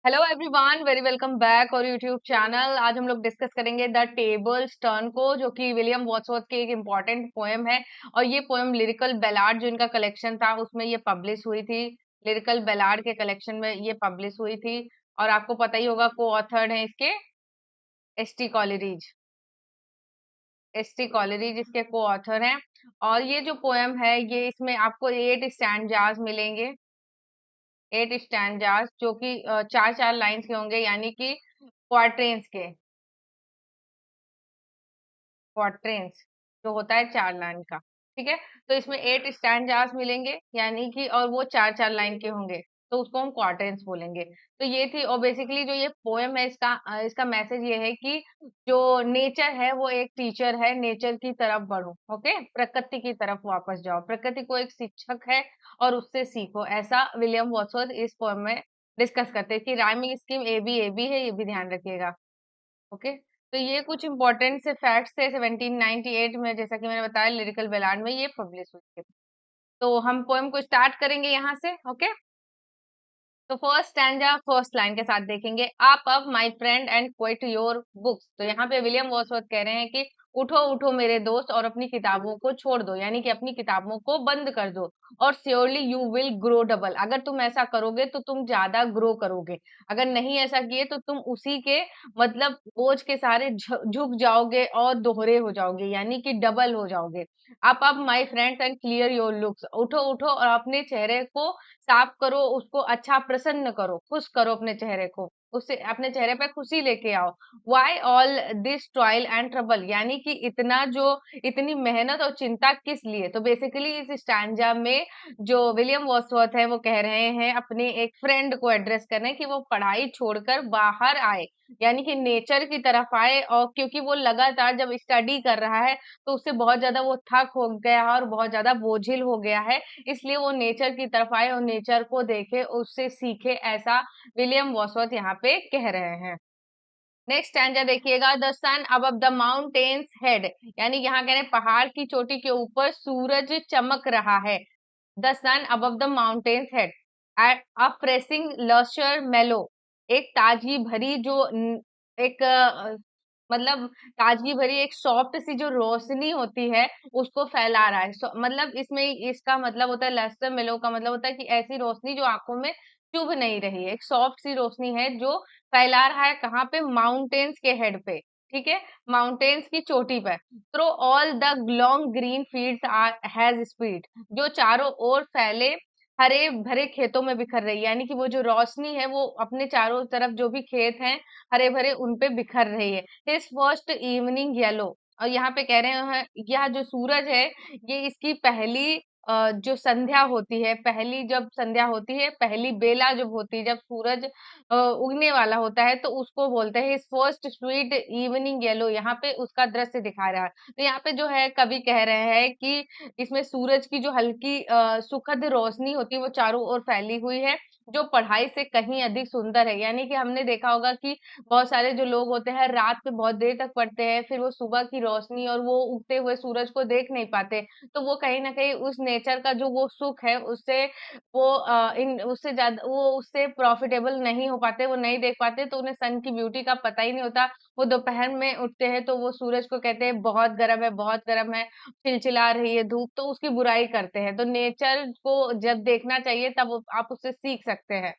Hello everyone, very welcome back और YouTube channel. आज हम लोग डिस्कस करेंगे द टेबल्स टर्न को, जो कि विलियम वर्ड्सवर्थ की एक इम्पॉर्टेंट पोएम है। और ये पोएम लिरिकल बैलाड जो इनका कलेक्शन था उसमें ये पब्लिश हुई थी। लिरिकल बैलाड के कलेक्शन में ये पब्लिश हुई थी। और आपको पता ही होगा को ऑथर्ड है इसके एस.टी. कॉलरिज। एस.टी. कॉलरिज इसके को ऑथर हैं। और ये जो पोएम है ये इसमें आपको 8 स्टैंजास मिलेंगे। 8 स्टैंजास जो कि चार चार लाइन्स के होंगे, यानी कि क्वार्ट्रेन्स के। क्वार्ट्रेन्स जो होता है 4 लाइन का। ठीक है। तो इसमें 8 स्टैंजास मिलेंगे, यानी कि और वो चार चार लाइन के होंगे, तो उसको हम क्वार्ट्रेन्स बोलेंगे। तो ये थी। और बेसिकली जो ये पोएम है इसका मैसेज ये है कि जो नेचर है वो एक टीचर है, नेचर की तरफ बढ़ो। ओके, प्रकृति की तरफ वापस जाओ, प्रकृति को एक शिक्षक है और उससे सीखो। ऐसा विलियम वर्ड्सवर्थ इस पोएम में डिस्कस करते हैं। कि राइमिंग स्कीम ए बी है, ये भी ध्यान रखिएगा। ओके। तो ये कुछ इंपॉर्टेंट से फैक्ट्स थे। 1798 में, जैसा कि मैंने बताया, लिरिकल बैलाड में ये पब्लिश हुई थी। तो हम पोएम को स्टार्ट करेंगे यहाँ से। ओके। तो फर्स्ट स्टैंजा फर्स्ट लाइन के साथ देखेंगे। आप अब my friend and quit your books. तो यहाँ पे विलियम वर्ड्सवर्थ कह रहे हैं कि उठो उठो मेरे दोस्त और अपनी किताबों को छोड़ दो, यानी कि अपनी किताबों को बंद कर दो। और surely you will grow double. अगर तुम ऐसा करोगे तो तुम ज्यादा ग्रो करोगे। अगर नहीं ऐसा किए तो तुम उसी के मतलब बोझ के सहारे झुक जाओगे और दोहरे हो जाओगे, यानी कि डबल हो जाओगे। आप अब my friends and clear your looks. उठो उठो और अपने चेहरे को साफ करो, उसको अच्छा प्रसन्न करो, खुश करो अपने चेहरे को, उससे अपने चेहरे पे खुशी लेके आओ। Why all this toil and trouble, यानी कि इतनी मेहनत और चिंता किस लिए। तो बेसिकली इस स्टैंजा में जो विलियम वर्ड्सवर्थ है वो कह रहे हैं, अपने एक फ्रेंड को एड्रेस कर रहे हैं कि वो पढ़ाई छोड़कर बाहर आए, यानी कि नेचर की तरफ आए। और क्योंकि वो लगातार जब स्टडी कर रहा है तो उससे बहुत ज्यादा वो थक हो गया है और बहुत ज्यादा बोझिल हो गया है। इसलिए वो नेचर की तरफ आए और नेचर को देखे, उससे सीखे, ऐसा विलियम वर्ड्सवर्थ यहाँ पे कह रहे हैं। नेक्स्ट स्टैंजा देखिएगा। The sun above the mountains head, यानी यहाँ कह रहे हैं पहाड़ की चोटी के ऊपर सूरज चमक रहा है। The sun above the mountains head at a pressing lustre mellow, एक ताजगी भरी जो एक मतलब ताजगी भरी एक सॉफ्ट सी जो रोशनी होती है उसको फैला रहा है। मतलब इसमें इसका मतलब होता है, लेस्टर मेलो का मतलब होता है कि ऐसी रोशनी जो आंखों में चुभ नहीं रही है, एक सॉफ्ट सी रोशनी है जो फैला रहा है। कहाँ पे? माउंटेन्स के हेड पे। ठीक है, माउंटेन्स की चोटी पर। Through all the long green fields are has speed, जो चारों ओर फैले हरे भरे खेतों में बिखर रही है, यानी कि वो जो रोशनी है वो अपने चारों तरफ जो भी खेत हैं हरे भरे उन पे बिखर रही है। हिज फर्स्ट इवनिंग येलो, और यहाँ पे कह रहे हैं यह जो सूरज है ये इसकी पहली जो संध्या होती है, पहली जब संध्या होती है, पहली बेला जब होती है, जब सूरज उगने वाला होता है, तो उसको बोलते हैं his first sweet evening yellow. यहाँ पे उसका दृश्य दिखा रहा है। तो यहाँ पे जो है कवि कह रहे हैं कि इसमें सूरज की जो हल्की सुखद रोशनी होती है वो चारों ओर फैली हुई है, जो पढ़ाई से कहीं अधिक सुंदर है। यानी कि हमने देखा होगा कि बहुत सारे जो लोग होते हैं रात में बहुत देर तक पढ़ते हैं, फिर वो सुबह की रोशनी और वो उगते हुए सूरज को देख नहीं पाते। तो वो कहीं ना कहीं उस नेचर का जो वो सुख है उससे वो इन उससे ज्यादा वो उससे प्रॉफिटेबल नहीं हो पाते, वो नहीं देख पाते, तो उन्हें सन की ब्यूटी का पता ही नहीं होता। वो दोपहर में उठते हैं तो वो सूरज को कहते हैं बहुत गर्म है, बहुत गर्म है, चिलचिला रही है धूप, तो उसकी बुराई करते हैं। तो नेचर को जब देखना चाहिए तब आप उससे सीख सकते हैं।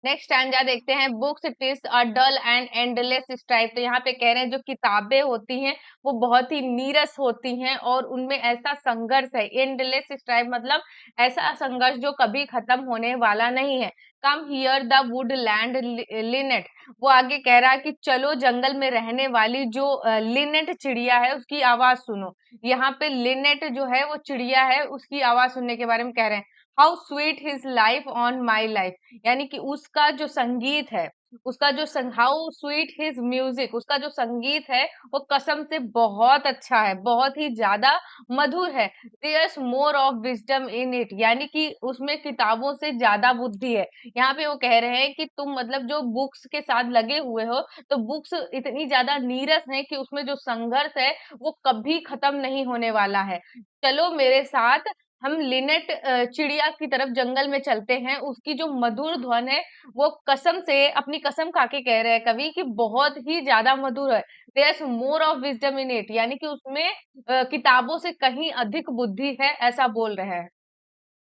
नेक्स्ट स्टैंजा देखते हैं। Books it is a dull and endless stripe. तो यहाँ पे कह रहे हैं जो किताबें होती हैं वो बहुत ही नीरस होती हैं और उनमें ऐसा संघर्ष है। एंडलेस स्ट्राइप मतलब ऐसा संघर्ष जो कभी खत्म होने वाला नहीं है। Come here the wood land Lynette, वो आगे कह रहा है कि चलो जंगल में रहने वाली जो लिनेट चिड़िया है उसकी आवाज सुनो। यहाँ पे लिनेट जो है वो चिड़िया है, उसकी आवाज सुनने के बारे में कह रहे हैं। How sweet his life on my life, यानी कि उसका जो संगीत है, उसका जो हाउ स्वीट हिज म्यूजिक, उसका जो संगीत है वो कसम से बहुत अच्छा है, बहुत ही ज्यादा मधुर है। There's more of wisdom in it, यानी कि उसमें किताबों से ज्यादा बुद्धि है। यहाँ पे वो कह रहे हैं कि तुम मतलब जो बुक्स के साथ लगे हुए हो, तो बुक्स इतनी ज्यादा नीरस है कि उसमें जो संघर्ष है वो कभी खत्म नहीं होने वाला है। चलो मेरे साथ हम लिनेट चिड़िया की तरफ जंगल में चलते हैं, उसकी जो मधुर ध्वन है वो कसम से अपनी कसम खा के कह रहे हैं कवि कि बहुत ही ज्यादा मधुर है। There more of wisdom in it, यानी कि उसमें किताबों से कहीं अधिक बुद्धि है, ऐसा बोल रहे हैं।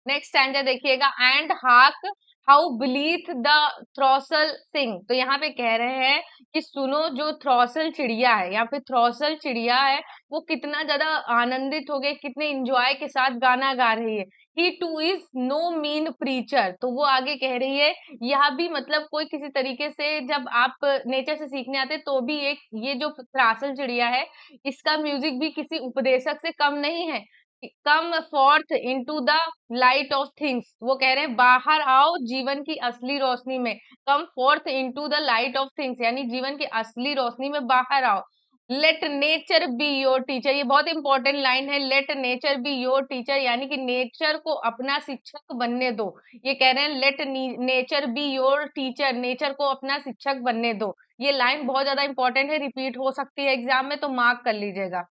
नेक्स्ट स्टैंजा देखिएगा, एंड हार्क हाउ ब्लीथ द थ्रॉसल सिंग। तो यहाँ पे कह रहे हैं कि सुनो जो थ्रॉसल चिड़िया है, यहाँ पे थ्रॉसल चिड़िया है वो कितना ज्यादा आनंदित हो गए, कितने इंजॉय के साथ गाना गा रही है। He too is no mean preacher, तो वो आगे कह रही है यह भी मतलब कोई किसी तरीके से जब आप नेचर से सीखने आते तो भी एक ये जो थ्रासल चिड़िया है इसका म्यूजिक भी किसी उपदेशक से कम नहीं है। Come forth into the light of things, वो कह रहे हैं बाहर आओ जीवन की असली रोशनी में। कम fourth into the light of things, यानी जीवन की असली रोशनी में बाहर आओ। Let nature be your teacher, ये बहुत इंपॉर्टेंट लाइन है, let nature be your teacher, यानी कि नेचर को अपना शिक्षक बनने दो। ये कह रहे हैं let nature be your teacher, nature को अपना शिक्षक बनने दो। ये लाइन बहुत ज्यादा इंपॉर्टेंट है, रिपीट हो सकती है एग्जाम में, तो मार्क कर लीजिएगा।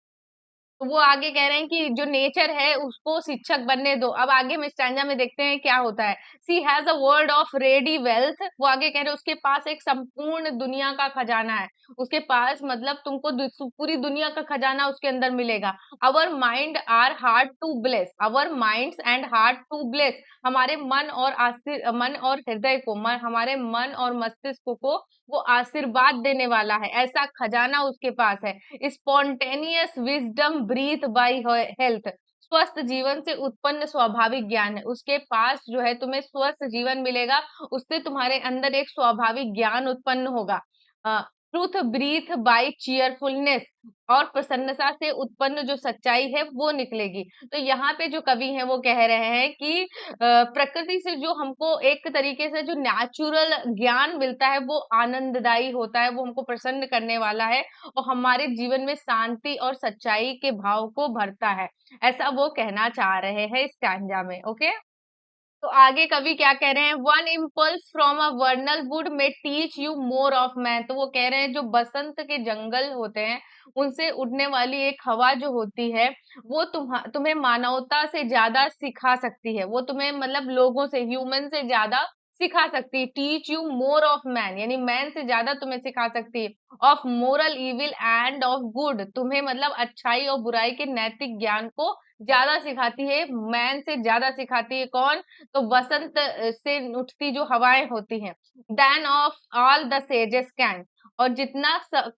तो वो आगे कह रहे हैं कि जो नेचर है उसको शिक्षक बनने दो। अब आगे में स्टैंजा में देखते हैं क्या होता है। She has a world of ready wealth, वो आगे कह रहे हैं उसके पास एक संपूर्ण दुनिया का खजाना है। उसके पास मतलब तुमको पूरी दुनिया का खजाना उसके अंदर मिलेगा। Our mind are hard to bless, our minds and heart to bless, हमारे मन और हृदय को, हमारे मन और मस्तिष्क को वो आशीर्वाद देने वाला है, ऐसा खजाना उसके पास है। Spontaneous wisdom breathe by health, स्वस्थ जीवन से उत्पन्न स्वाभाविक ज्ञान है उसके पास, जो है तुम्हें स्वस्थ जीवन मिलेगा, उससे तुम्हारे अंदर एक स्वाभाविक ज्ञान उत्पन्न होगा। ट्रूथ ब्रीथ बाय चीयरफुलनेस, और प्रसन्नता से उत्पन्न जो सच्चाई है वो निकलेगी। तो यहाँ पे जो कवि हैं वो कह रहे हैं कि प्रकृति से जो हमको एक तरीके से जो नेचुरल ज्ञान मिलता है वो आनंददायी होता है, वो हमको प्रसन्न करने वाला है और हमारे जीवन में शांति और सच्चाई के भाव को भरता है, ऐसा वो कहना चाह रहे हैं इस स्टैंजा में। ओके, तो आगे कवि क्या कह रहे हैं, one impulse from a vernal wood may teach you more of man. तो वो कह रहे हैं जो बसंत के जंगल होते हैं उनसे उड़ने वाली एक हवा जो होती है वो तुम्हें मानवता से ज्यादा सिखा सकती है, वो तुम्हें मतलब लोगों से, ह्यूमन से ज्यादा सिखा सकती है। Teach you more of man, यानी मैन से ज्यादा तुम्हें सिखा सकती है। Of moral evil end of good, तुम्हें मतलब अच्छाई और बुराई के नैतिक ज्ञान को ज्यादा सिखाती है, मैन से ज्यादा सिखाती है। कौन? तो बसंत से उठती जो हवाएं होती हैं। Then of all the sages can, और जितना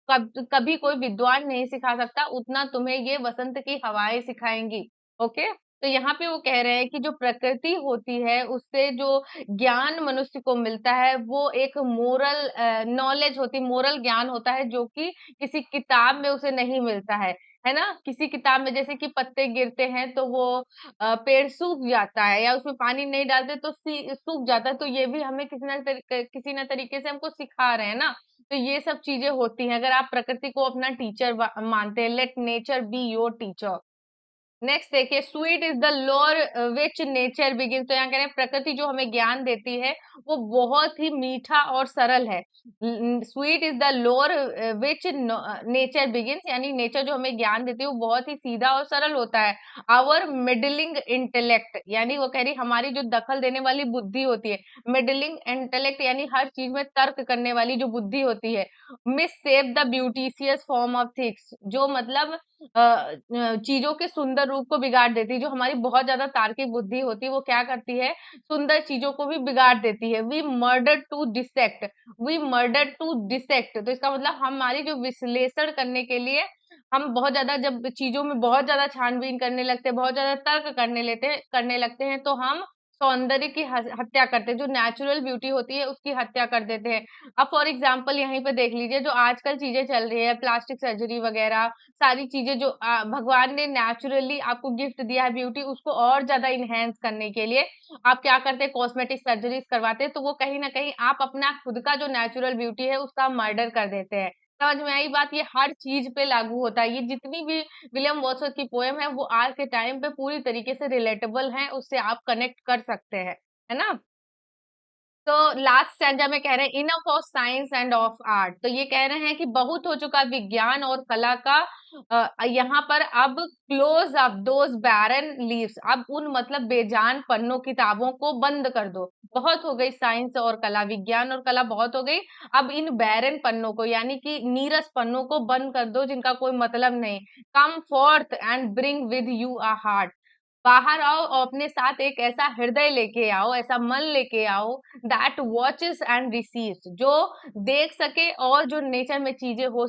कभी कोई विद्वान नहीं सिखा सकता उतना तुम्हें ये वसंत की हवाएं सिखाएंगी। ओके, तो यहाँ पे वो कह रहे हैं कि जो प्रकृति होती है उससे जो ज्ञान मनुष्य को मिलता है वो एक मोरल नॉलेज होती, मोरल ज्ञान होता है जो कि किसी किताब में उसे नहीं मिलता है ना। किसी किताब में जैसे कि पत्ते गिरते हैं तो वो पेड़ सूख जाता है, या उसमें पानी नहीं डालते तो सूख जाता है, तो ये भी हमें किसी न तरीके से हमको सिखा रहे हैं ना। तो ये सब चीजें होती हैं अगर आप प्रकृति को अपना टीचर मानते हैं। Let nature be your teacher. Next देखिए, स्वीट इज द लोर विच नेचर बिगिन। तो यहाँ कह रहे हैं प्रकृति जो हमें ज्ञान देती है वो बहुत ही मीठा और सरल है। स्वीट इज द लोर विच नेचर बिगिन, यानी नेचर जो हमें ज्ञान देती है वो बहुत ही सीधा और सरल होता है। आवर मिडलिंग इंटेलेक्ट, यानी वो कह रही हमारी जो दखल देने वाली बुद्धि होती है, मिडलिंग इंटेलेक्ट यानी हर चीज में तर्क करने वाली जो बुद्धि होती है। Misshapes the beauteous form of things, जो मतलब चीजों के सुंदर रूप को बिगाड़ देती है। जो हमारी बहुत ज्यादा तार्किक बुद्धि होती है वो क्या करती है, सुंदर चीजों को भी बिगाड़ देती है। We murder to dissect, we murder to dissect, तो इसका मतलब हमारी जो विश्लेषण करने के लिए हम बहुत ज्यादा जब चीजों में बहुत ज्यादा छानबीन करने लगते हैं, बहुत ज्यादा तर्क करने लगते हैं तो हम सौंदर्य की हत्या करते हैं, जो नेचुरल ब्यूटी होती है उसकी हत्या कर देते हैं। अब फॉर एग्जाम्पल यहीं पे देख लीजिए जो आजकल चीजें चल रही है, प्लास्टिक सर्जरी वगैरह, सारी चीजें जो भगवान ने नेचुरली आपको गिफ्ट दिया है ब्यूटी, उसको और ज्यादा इनहेंस करने के लिए आप क्या करते हैं, कॉस्मेटिक सर्जरीज करवाते हैं। तो वो कहीं ना कहीं आप अपना खुद का जो नेचुरल ब्यूटी है उसका मर्डर कर देते हैं। समझ में आई बात? ये हर चीज पे लागू होता है। ये जितनी भी विलियम वर्ड्सवर्थ की पोएम है वो आज के टाइम पे पूरी तरीके से रिलेटेबल है, उससे आप कनेक्ट कर सकते हैं, है ना। तो लास्ट स्टैंजा में कह रहे हैं enough of science end of art. तो ये कह रहे हैं कि बहुत हो चुका विज्ञान और कला का, यहाँ पर अब close up those barren leaves, अब उन मतलब बेजान पन्नों किताबों को बंद कर दो। बहुत हो गई साइंस और कला, विज्ञान और कला बहुत हो गई। अब इन बैरन पन्नों को यानी कि नीरस पन्नों को बंद कर दो जिनका कोई मतलब नहीं। कम fourth and bring with you a heart, बाहर आओ और अपने साथ एक ऐसा हृदय लेके आओ, ऐसा मन लेके आओ दैट वॉचेस एंड रिसीव्स, जो देख सके और जो नेचर में चीजें हो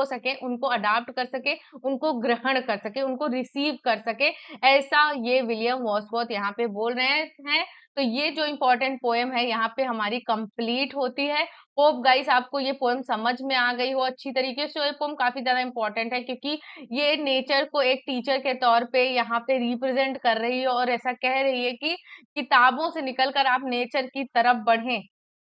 सके उनको अडाप्ट कर सके, उनको ग्रहण कर सके, उनको रिसीव कर सके। ऐसा ये विलियम वॉर्ड्सवर्थ यहाँ पे बोल रहे हैं। तो ये जो इम्पोर्टेंट पोएम है यहाँ पे हमारी कंप्लीट होती है। होप गाइस आपको ये पोएम समझ में आ गई हो अच्छी तरीके से। ये पोएम काफी ज्यादा इंपॉर्टेंट है क्योंकि ये नेचर को एक टीचर के तौर पे यहाँ पे रिप्रेजेंट कर रही है और ऐसा कह रही है कि किताबों से निकलकर आप नेचर की तरफ बढ़ें।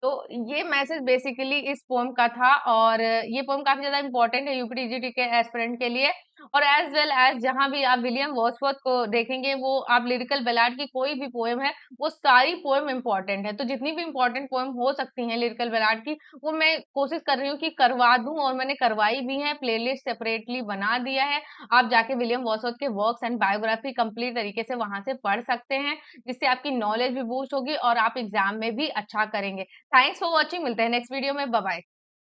तो ये मैसेज बेसिकली इस पोएम का था और ये पोएम काफी ज्यादा इंपॉर्टेंट है यूपीटीजीटी के एस्पिरेंट के लिए। और एज वेल एज जहां भी आप विलियम वर्ड्सवर्थ को देखेंगे, वो आप लिरिकल बैलाड की कोई भी पोएम है, वो सारी पोएम इंपॉर्टेंट है। तो जितनी भी इंपॉर्टेंट पोएम हो सकती हैं लिरिकल बैलाड की, वो मैं कोशिश कर रही हूँ कि करवा दूं और मैंने करवाई भी है, प्लेलिस्ट सेपरेटली बना दिया है। आप जाके विलियम वर्ड्सवर्थ के वर्क्स एंड बायोग्राफी कंप्लीट तरीके से वहां से पढ़ सकते हैं, जिससे आपकी नॉलेज भी बूस्ट होगी और आप एग्जाम में भी अच्छा करेंगे। थैंक्स फॉर वॉचिंग, मिलते हैं नेक्स्ट वीडियो में, बाय बाय।